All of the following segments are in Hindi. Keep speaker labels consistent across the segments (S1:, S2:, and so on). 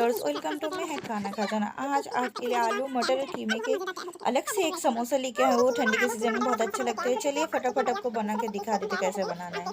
S1: व्यूअर्स, वेलकम टू महक खाना खजाना। आज आपके लिए आलू मटर और कीमे के अलग से एक समोसा लेके आए। वो ठंडी के सीजन में बहुत अच्छे लगते हैं। चलिए फटाफट आपको बना के दिखा देते कैसे बनाना है।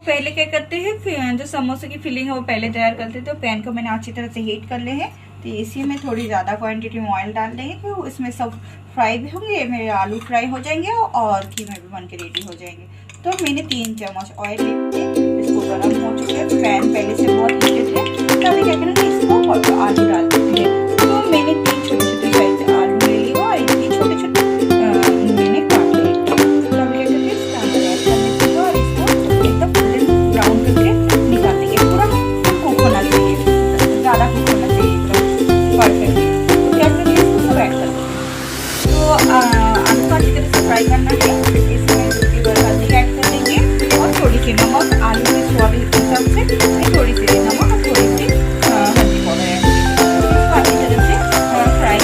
S1: पहले क्या करते हैं, जो समोसे की फिलिंग है वो पहले तैयार करते थे। तो पैन को मैंने अच्छी तरह से हीट कर ले हैं। तो इसी में थोड़ी ज़्यादा क्वांटिटी में ऑयल डाल देंगे, तो इसमें सब फ्राई भी होंगे। मेरे आलू फ्राई हो जाएंगे और कीमे भी बन के रेडी हो जाएंगे। तो मैंने 3 चम्मच ऑयल लेके इसको गर्म हो चुके हैं। पैन पहले से बहुत हीटेड है। तो अभी क्या करेंगे, इसको और आलू डाल देते हैं। तो मैंने 3 छोटे छोटे साइज से आलू ले लिया और इतनी छोटे छोटे मैंने काट लिए। तो अभी क्या करेंगे, इसका अंदर ऐड कर देते हैं और इसको एकदम गोल्डन ब्राउन करके निकाल देंगे। पूरा कुक होना चाहिए, ज़्यादा कुक होना चाहिए, एकदम परफेक्ट। तो क्या करेंगे, इसको सब ऐड कर देंगे। तो आलू को अच्छी तरह से फ्राई करना है। इसमें हल्दी ऐड कर देंगे और थोड़ी सी नमक, आलू के स्वाद के हिसाब से थोड़ी सी नमक और थोड़ी सी हल्दी पाउडर ऐड करेंगे। इसको अच्छी तरह से फ्राई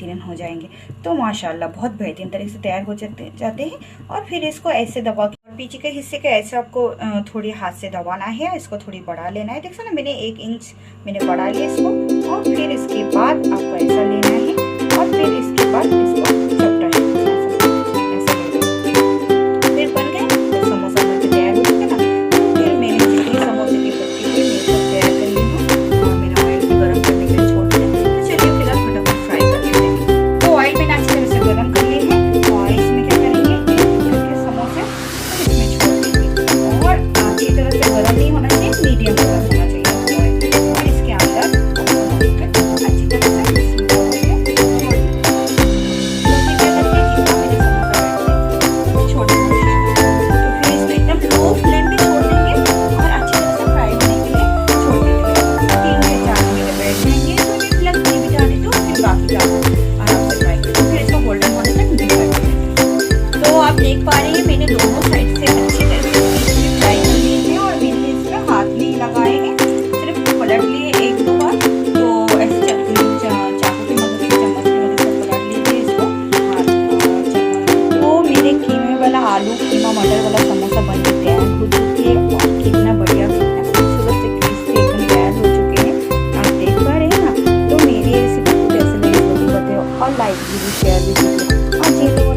S1: बेहतरीन हो जाएंगे। तो माशाल्लाह बहुत बेहतरीन तरीके से तैयार हो जाते हैं। और फिर इसको ऐसे दबा के पीछे के हिस्से के ऐसे आपको थोड़ी हाथ से दबाना है, इसको थोड़ी बढ़ा लेना है। देखो ना मैंने 1 इंच मैंने बढ़ा लिया इसको। और फिर इसके बाद आपको ऐसा लेना है और फिर इसके बाद इसको चपटा फिर बन गए समोसा बनके तैयार हो चुके ना। फिर मैंने जितनी समोसे की पत्ती थी मैं सब तैयार कर ली हूँ और मेरा ऑयल भी गर्म करने के लिए छोड़ दिया। तो चलिए फिलहाल फटाफट फ्राई कर लेते हैं। तो ऑयल मैंने अच्छी तरह से गर्म कर लिए हैं और इसमें क्या करेंगे करके समोसे इसमें छोड़ देंगे। और अच्छी तरह से गर्म नहीं होना चाहिए, मीडियम गर्म होना चाहिए। और इसके अंदर अच्छी तरह से देख पा रहे हैं मैंने दोनों साइड से अच्छी तरह से फ्राई कर लिए हैं। और मैंने इसमें हाथ नहीं लगाए हैं, सिर्फ पलट लिए 1-2 बार। तो ऐसे चाकू की मदद से, चम्मच की मदद से पलट लीजिए इसको हाथ। तो मेरे कीमे वाला आलू कीमा मटर वाला समोसा बन के तैयार हो चुकी है। और कितना बढ़िया कितना खूबसूरत से क्रिस्पी एकदम तैयार हो चुके हैं, आप देख पा रहे हैं ना। तो मेरी रेसिपी को कैसे लगी जरूर बताओ और लाइक भी शेयर भी कीजिए। और